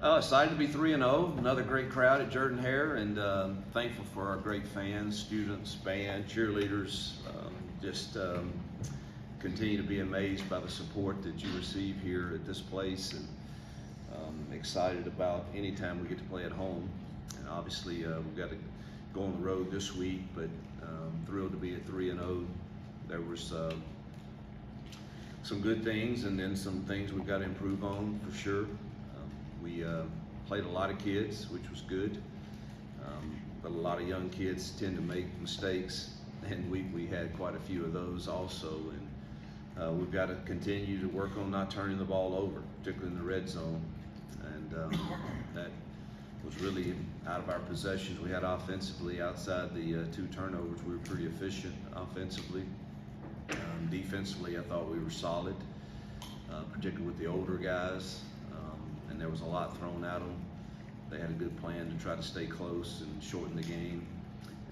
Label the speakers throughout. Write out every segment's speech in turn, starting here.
Speaker 1: Excited to be 3-0. Another great crowd at Jordan-Hare, and thankful for our great fans, students, band, cheerleaders. Continue to be amazed by the support that you receive here at this place, and excited about any time we get to play at home. And obviously, we've got to go on the road this week, but thrilled to be at 3-0. There was some good things, and then some things we've got to improve on for sure. We played a lot of kids, which was good, but a lot of young kids tend to make mistakes, and we had quite a few of those also. And we've got to continue to work on not turning the ball over, particularly in the red zone. And that was really out of our possessions. We had offensively, outside the 2 turnovers, we were pretty efficient offensively. Defensively, I thought we were solid, particularly with the older guys. And there was a lot thrown at them. They had a good plan to try to stay close and shorten the game.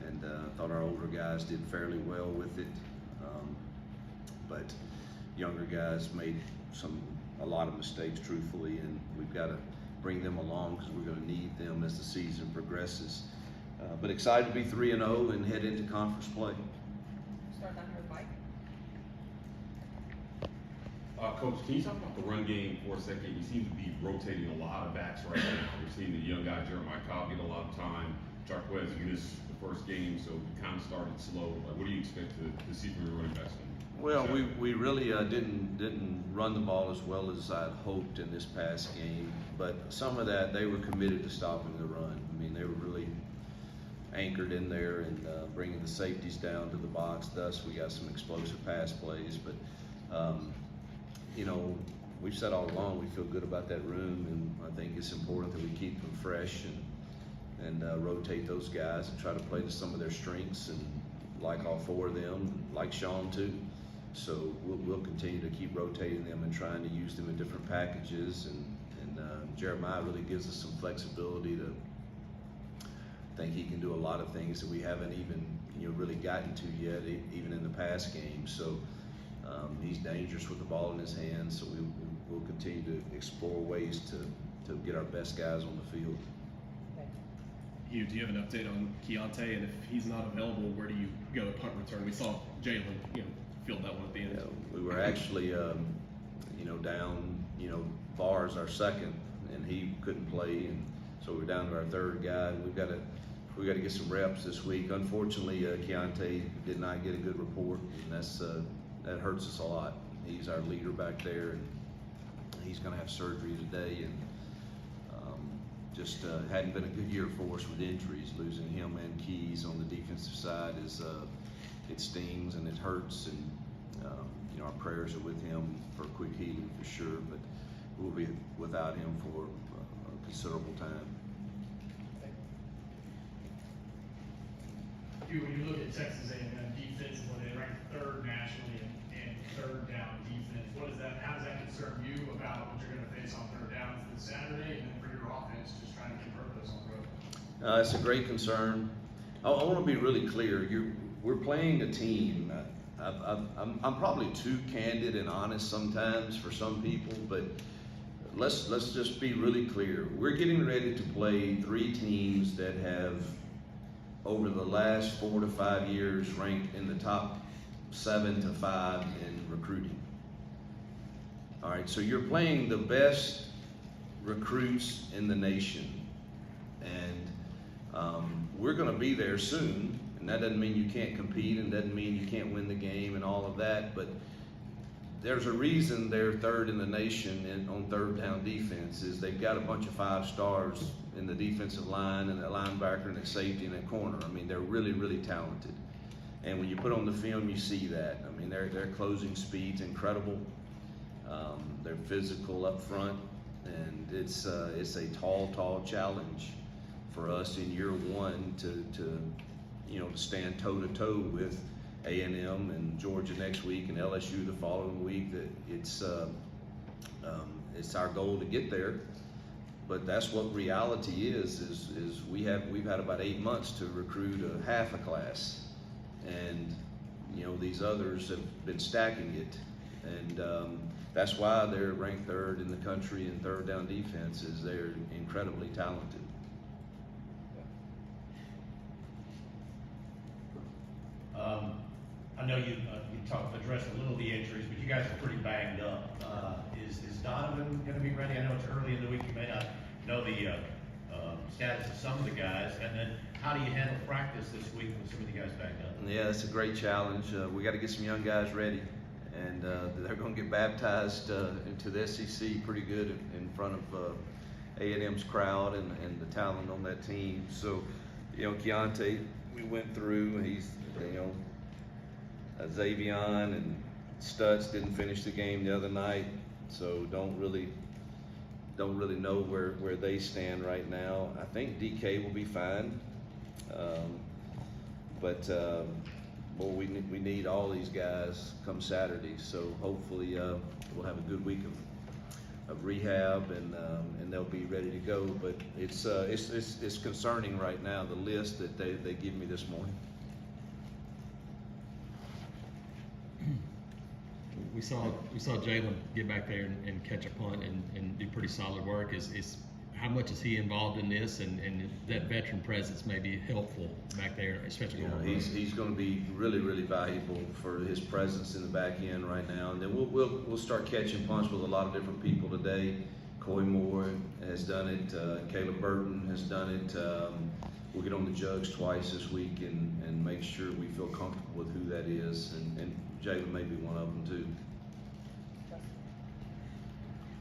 Speaker 1: And I thought our older guys did fairly well with it. But younger guys made a lot of mistakes, truthfully, and we've got to bring them along because we're going to need them as the season progresses. But excited to be 3-0 and head into conference play.
Speaker 2: Start down here with Mike.
Speaker 3: Coach, can you talk about the run game for a second? You seem to be rotating a lot of backs right now. We're seeing the young guy, Jeremiah Cobb, get a lot of time. Jarquez missed the first game, so we kind of started slow. What do you expect to see from your running backs?
Speaker 1: Well, we really didn't run the ball as well as I'd hoped in this past game, but some of that, they were committed to stopping the run. I mean, they were really anchored in there and bringing the safeties down to the box. Thus, we got some explosive pass plays, but you know, we've said all along we feel good about that room, and I think it's important that we keep them fresh and rotate those guys and try to play to some of their strengths, and like all 4 of them, like Sean too. So we'll continue to keep rotating them and trying to use them in different packages, and Jeremiah really gives us some flexibility to think he can do a lot of things that we haven't even really gotten to yet, even in the past game. So he's dangerous with the ball in his hands, so we'll continue to explore ways to get our best guys on the field.
Speaker 4: Hugh, do you have an update on Keontae, and if he's not available, where do you go at punt return? We saw Jalen, field that one at the end.
Speaker 1: We were actually, down, Barr's our second, and he couldn't play, and so we're down to our 3rd guy, and we got to get some reps this week. Unfortunately, Keontae did not get a good report, and that hurts us a lot. He's our leader back there, and he's going to have surgery today, and just hadn't been a good year for us with injuries. Losing him and Keys on the defensive side it stings and it hurts, and our prayers are with him for quick healing for sure, but we'll be without him for a considerable time.
Speaker 5: When you look at Texas A&M defensively, they rank 3rd nationally in 3rd down defense. How does that concern you about what you're going to face on 3rd down this Saturday, and then for your offense, just trying to convert those on the road?
Speaker 1: It's a great concern. I want to be really clear. We're playing a team. I'm probably too candid and honest sometimes for some people, but let's just be really clear. We're getting ready to play 3 teams that have, over the last 4 to 5 years, ranked in the top 7 to 5 in recruiting. All right, so you're playing the best recruits in the nation, and we're going to be there soon. And that doesn't mean you can't compete, and doesn't mean you can't win the game and all of that, but there's a reason they're 3rd in the nation on 3rd down defense. Is they've got a bunch of 5 stars in the defensive line, and that linebacker, and that safety, and that corner. I mean, they're really, really talented. And when you put on the film, you see that. I mean, their closing speed's incredible. They're physical up front, and it's a tall challenge for us in year 1 to stand toe-to-toe with A&M and Georgia next week and LSU the following week. That it's our goal to get there, but that's what reality is we've had about 8 months to recruit a half a class, and these others have been stacking it, and that's why they're ranked third in the country in third down defense. Is they're incredibly talented.
Speaker 6: I know you addressed a little of the injuries, but you guys are pretty banged up. Is Donovan going to be ready? I know it's early in the week. You may not know the status of some of the guys. And then how do you handle practice this week with some of the guys banged up?
Speaker 1: Yeah, that's a great challenge. We got to get some young guys ready, and they're going to get baptized into the SEC pretty good in front of A&M's crowd and the talent on that team. So, Keontae, we went through. He's, Xavion and Stutz didn't finish the game the other night, so don't really know where they stand right now. I think DK will be fine, but we need all these guys come Saturday. So hopefully we'll have a good week of rehab and they'll be ready to go. But it's concerning right now, the list that they give me this morning.
Speaker 4: We saw Jalen get back there and catch a punt and do pretty solid work. Is how much is he involved in this, and that veteran presence may be helpful back there, especially on the road?
Speaker 1: He's going to be really valuable for his presence in the back end right now. And then we'll start catching punts with a lot of different people today. Coy Moore has done it. Caleb Burton has done it. We'll get on the jugs twice this week and make sure we feel comfortable with who that is. And Jalen may be one of them too.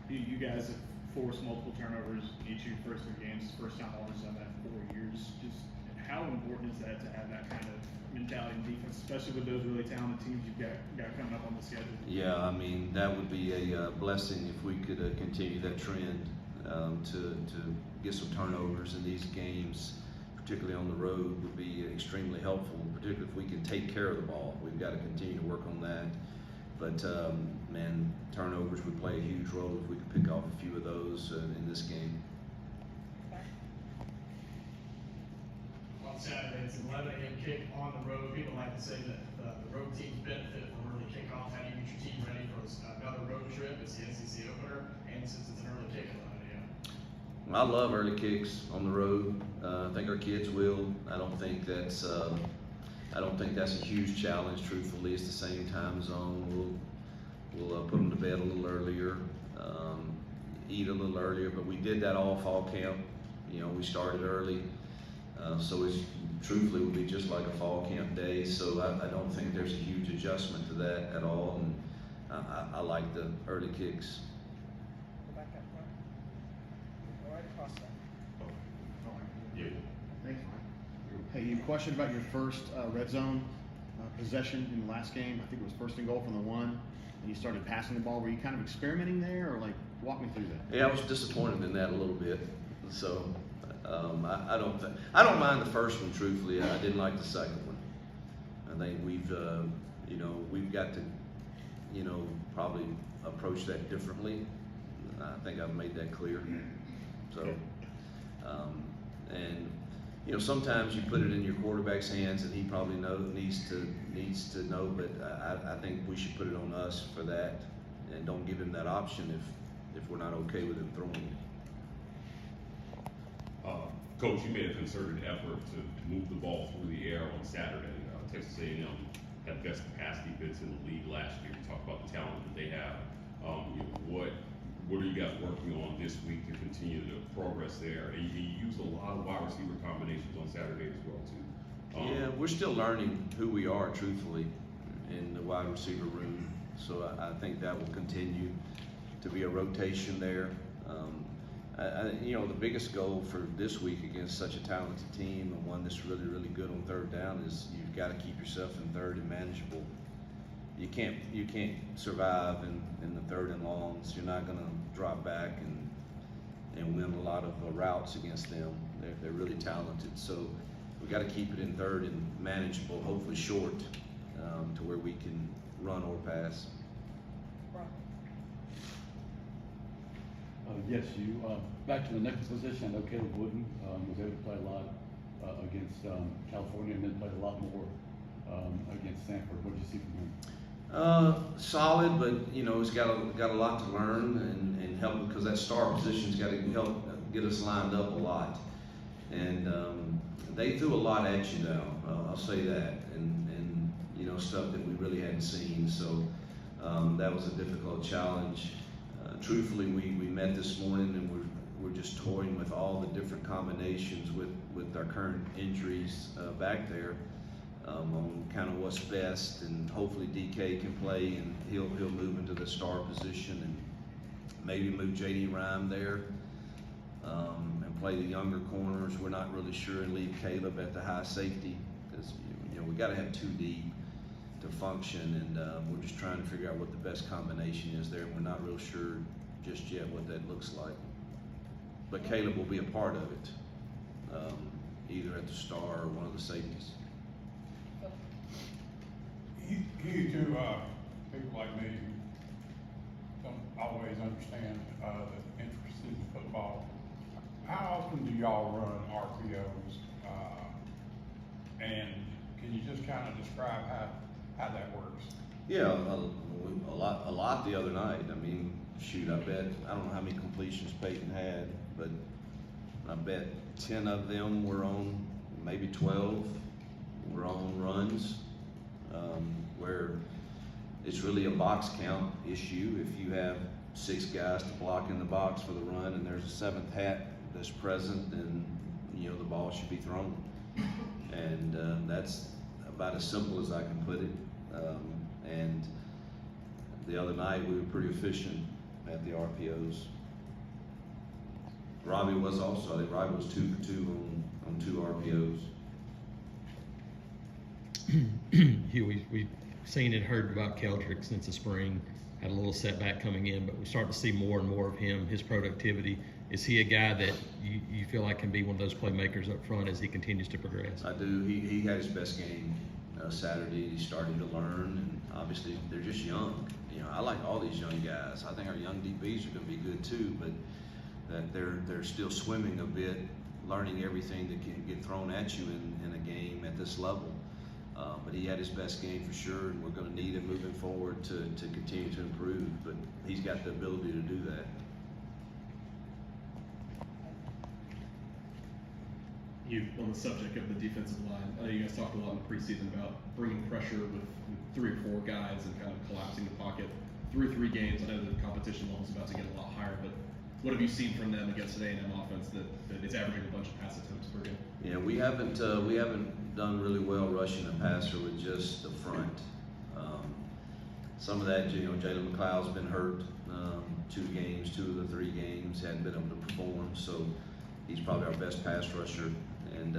Speaker 7: You guys have forced multiple turnovers each of your first 3 games. First time Auburn's done that in 4 years. Just how important is that to have that kind of mentality and defense, especially with those really talented teams you've got coming up on the schedule?
Speaker 1: Yeah, I mean, that would be a blessing if we could continue that trend to get some turnovers in these games, particularly on the road, would be extremely helpful, particularly if we can take care of the ball. We've got to continue to work on that. But, man, turnovers would play a huge role if we could pick off a few of those in this game.
Speaker 5: On Saturday, it's an 11 a.m. kick on the road. People like to say that the road teams benefit from early kickoff. How do you get your team ready for another road trip? It's the SEC opener, and since it's an early kick at 11 a.m.
Speaker 1: I love early kicks on the road. I think our kids will. I don't think that's a huge challenge. Truthfully, it's the same time zone. We'll put them to bed a little earlier, eat a little earlier. But we did that all fall camp. We started early, so it's truthfully will be just like a fall camp day. So I don't think there's a huge adjustment to that at all. And I like the early kicks.
Speaker 2: Go back up front. Go right across there.
Speaker 3: Yeah.
Speaker 8: Thanks, Mike. Hey, you questioned about your first red zone possession in the last game. I think it was first and goal from the 1, and you started passing the ball. Were you kind of experimenting there, or walk me through that?
Speaker 1: Yeah, I was disappointed in that a little bit. So I don't mind the first one. Truthfully, I didn't like the second one. I think we've got to probably approach that differently. I think I've made that clear. So sometimes you put it in your quarterback's hands, and he probably needs to know. But I think we should put it on us for that, and don't give him that option if we're not okay with him throwing it.
Speaker 3: Coach, you made a concerted effort to move the ball through the air on Saturday. Texas A&M had best pass defense in the league last year. You talk about the talent that they have. What are you guys working on this week to continue the progress there? And you used a lot of wide receiver combinations on Saturday as well too.
Speaker 1: Yeah, we're still learning who we are, truthfully, in the wide receiver room. So I think that will continue to be a rotation there. The biggest goal for this week against such a talented team and one that's really good on third down is you've got to keep yourself in third and manageable. You can't survive in the third and longs. You're not going to drop back and win a lot of routes against them. They're really talented. So we got to keep it in third and manageable, hopefully short, to where we can run or pass.
Speaker 9: Yes, back to the nickel position. I know Caleb Wooden was able to play a lot against California, and then played a lot more against Stanford. What did you see from him?
Speaker 1: Solid, but you know, it's got a lot to learn and help, because that star position's got to help get us lined up a lot. And they threw a lot at you now. I'll say that, and you know, stuff that we really hadn't seen. So that was a difficult challenge. Truthfully, we met this morning and we're just toying with all the different combinations with our current injuries back there. On kind of what's best, and hopefully DK can play and he'll move into the star position, and maybe move JD Rhyme there and play the younger corners. We're not really sure, and leave Caleb at the high safety, because you know we got to have 2 deep to function, and we're just trying to figure out what the best combination is there. We're not real sure just yet what that looks like, but Caleb will be a part of it, either at the star or one of the safeties.
Speaker 10: You to people like me who don't always understand the intricacies of football, how often do y'all run RPOs? And can you just kind of describe how that works?
Speaker 1: Yeah, a lot the other night. I mean, shoot, I don't know how many completions Peyton had, but I bet 10 of them were on, maybe 12 were on runs. Where it's really a box count issue. If you have 6 guys to block in the box for the run, and there's a 7th hat that's present, then you know the ball should be thrown. And that's about as simple as I can put it. And the other night we were pretty efficient at the RPOs. Robbie was also. I think Robbie was 2 for 2 on 2 RPOs.
Speaker 4: Hugh, we've seen and heard about Keldrick since the spring. Had a little setback coming in, but we're starting to see more and more of him, his productivity. Is he a guy that you feel like can be one of those playmakers up front as he continues to progress?
Speaker 1: I do. He had his best game Saturday. He's starting to learn, and obviously they're just young. You know, I like all these young guys. I think our young DBs are going to be good too, but that they're still swimming a bit, learning everything that can get thrown at you in a game at this level. But he had his best game for sure, and we're going to need him moving forward to continue to improve. But he's got the ability to do that.
Speaker 7: You, on the subject of the defensive line, I know you guys talked a lot in the preseason about bringing pressure with 3 or 4 guys and kind of collapsing the pocket. Through 3 games, I know the competition level is about to get a lot higher, but what have you seen from them against an A&M offense that is averaging a bunch of pass attempts per game?
Speaker 1: Yeah, we haven't done really well rushing a passer with just the front. Some of that, you know, Jalen McLeod's been hurt 2 games, 2 of the 3 games, hadn't been able to perform, so he's probably our best pass rusher, and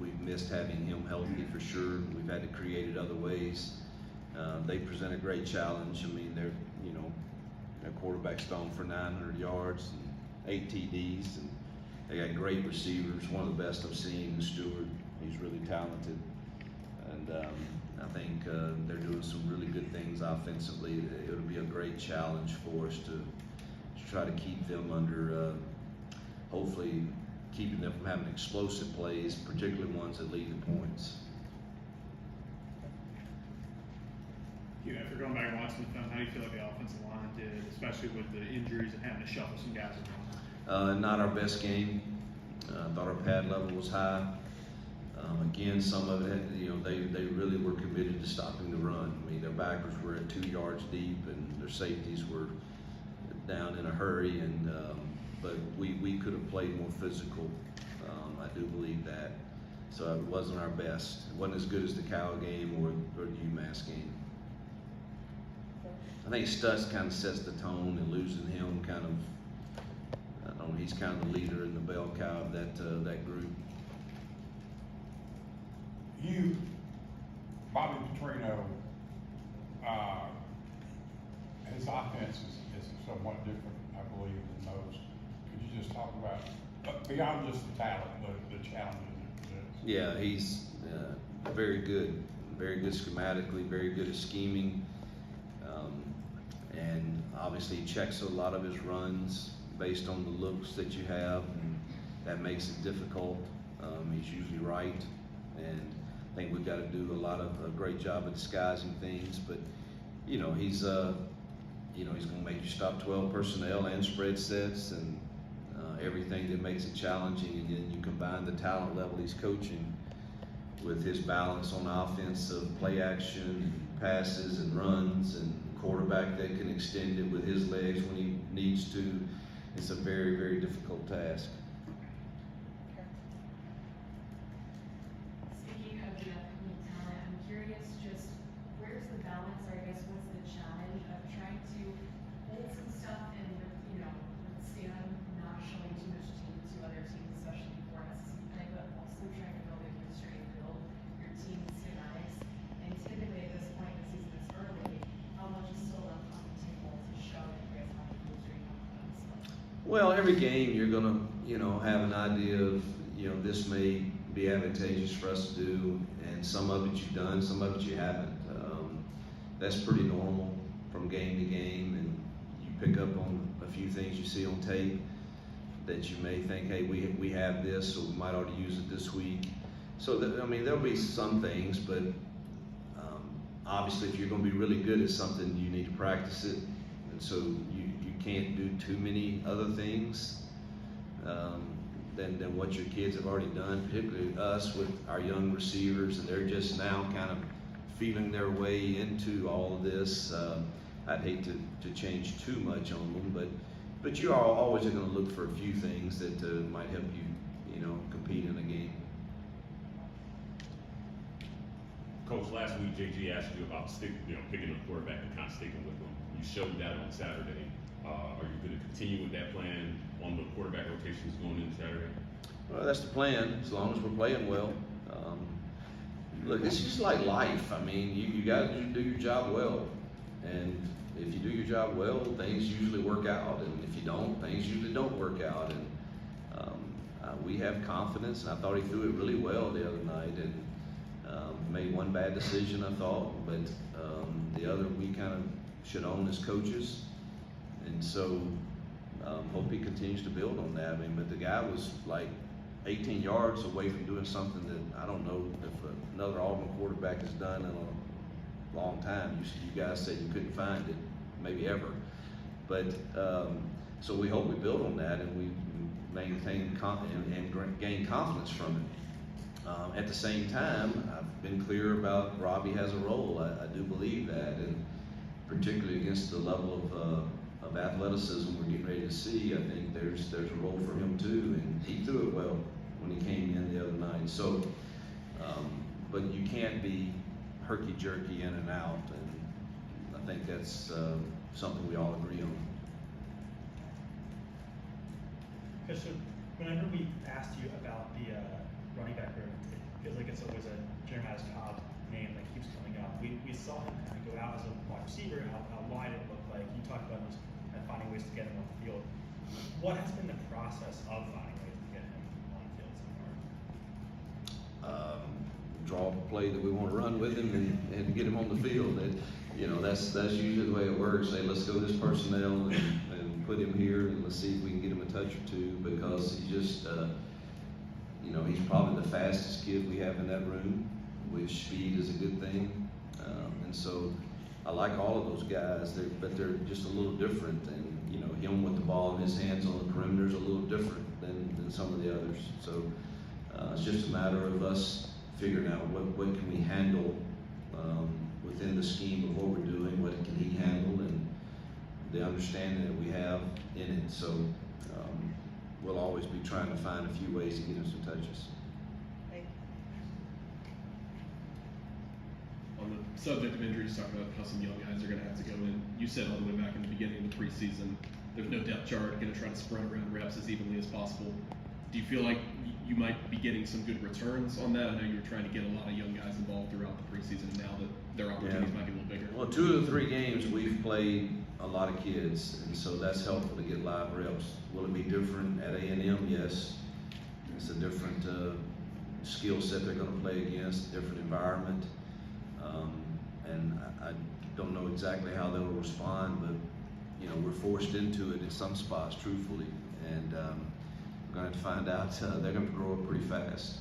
Speaker 1: we've missed having him healthy for sure. We've had to create it other ways. They present a great challenge. I mean, they're, you know, their quarterback's thrown for 900 yards and 8 TDs, and they got great receivers, one of the best I've seen in Stewart. He's really talented, and I think they're doing some really good things offensively. It'll be a great challenge for us to try to keep them under, hopefully keeping them from having explosive plays, particularly ones that lead to points.
Speaker 7: You know, if you're going back and watching the film, how do you feel like the offensive line did, especially with the injuries and having to shuffle some guys around?
Speaker 1: Not our best game. I thought our pad level was high. Again, some of it, you know, they really were committed to stopping the run. I mean, their backers were at 2 yards deep, and their safeties were down in a hurry. And but we could have played more physical. I do believe that. So it wasn't our best. It wasn't as good as the Cal game or the UMass game. I think Stutz kind of sets the tone, and losing him kind of, I don't know, he's kind of the leader in the bell cow of that group.
Speaker 10: Bobby Petrino, his offense is somewhat different, I believe, than most. Could you just talk about, beyond just the talent, the challenges?
Speaker 1: Yeah, he's very good schematically, very good at scheming, and obviously he checks a lot of his runs based on the looks that you have, and that makes it difficult. He's usually right, and think we've got to do a lot of a great job of disguising things, but you know, he's going to make you stop 12 personnel and spread sets and everything that makes it challenging. And then you combine the talent level he's coaching with his balance on offense of play action, and passes and runs, and quarterback that can extend it with his legs when he needs to. It's a very, very difficult task.
Speaker 11: Speaking of the upcoming talent, I'm curious just where's the balance, or I guess what's the challenge of trying to hold some stuff and, you know, withstand not showing too much to other teams, especially before SEC play, but also trying to build a chemistry and build your team's schematics. And typically at this point in the season, it's early, how much is still left on the table to show that you guys have the chemistry and confidence?
Speaker 1: Well, every game you're gonna, have an idea of, this may be advantageous for us to do, and some of it you've done, some of it you haven't. That's pretty normal from game to game, and you pick up on a few things you see on tape that you may think, hey, we have this, so we might ought to use it this week. So there'll be some things, but obviously if you're gonna be really good at something, you need to practice it, and so you can't do too many other things than what your kids have already done, particularly us with our young receivers, and they're just now kind of feeling their way into all of this. I'd hate to change too much on them, but you are always going to look for a few things that might help you, compete in a game.
Speaker 3: Coach, last week JG asked you about picking a quarterback and kind of sticking with them. You showed that on Saturday. Are you going to continue with that plan on the quarterback rotations going into Saturday?
Speaker 1: Well, that's the plan, as long as we're playing well. Look, it's just like life. I mean, you got to do your job well, and if you do your job well, things usually work out, and if you don't, things usually don't work out. And we have confidence, and I thought he threw it really well the other night, and made one bad decision, I thought, but the other we kind of should own as coaches, and so hope he continues to build on that. I mean, but the guy was like 18 yards away from doing something that I don't know if another Auburn quarterback has done in a long time. You guys said you couldn't find it, maybe ever. But so we hope we build on that and we maintain and gain confidence from it. At the same time, I've been clear about Robbie has a role. I do believe that, and particularly against the level of athleticism we're getting ready to see, I think there's a role for him too, and he threw it well when he came in the other night. So, but you can't be herky-jerky in and out, and I think that's something we all agree on.
Speaker 12: Okay, so whenever we asked you about the running back room, it feels like it's always a Jeremiah Cobb name that keeps coming up. We saw him kind of go out as a wide receiver, how wide it looked like. You talked about just kind of finding ways to get him on the field. What has been the process of finding ways to get him on the field so far?
Speaker 1: Draw a play that we want to run with him and get him on the field. That's usually the way it works. Say, let's go this personnel and put him here, and let's see if we can get him a touch or two, because he's just, he's probably the fastest kid we have in that room, which speed is a good thing. And so I like all of those guys, but they're just a little different. And, him with the ball in his hands on the perimeter is a little different than some of the others. So it's just a matter of us figuring out what can we handle within the scheme of what we're doing, what can he handle, and the understanding that we have in it. So we'll always be trying to find a few ways to get him some touches.
Speaker 7: On the subject of injuries, talk about how some young guys are going to have to go in. You said all the way back in the beginning of the preseason, there's no depth chart, going to try to spread around reps as evenly as possible. Do you feel like you might be getting some good returns on that? I know you were trying to get a lot of young guys involved throughout the preseason, and now that their opportunities might be a little bigger.
Speaker 1: Well, 2 of the 3 games we've played a lot of kids, and so that's helpful to get live reps. Will it be different at A&M? Yes. It's a different skill set they're going to play against, different environment. And I don't know exactly how they'll respond, but we're forced into it in some spots, truthfully, and we're going to find out. They're going to grow up pretty fast.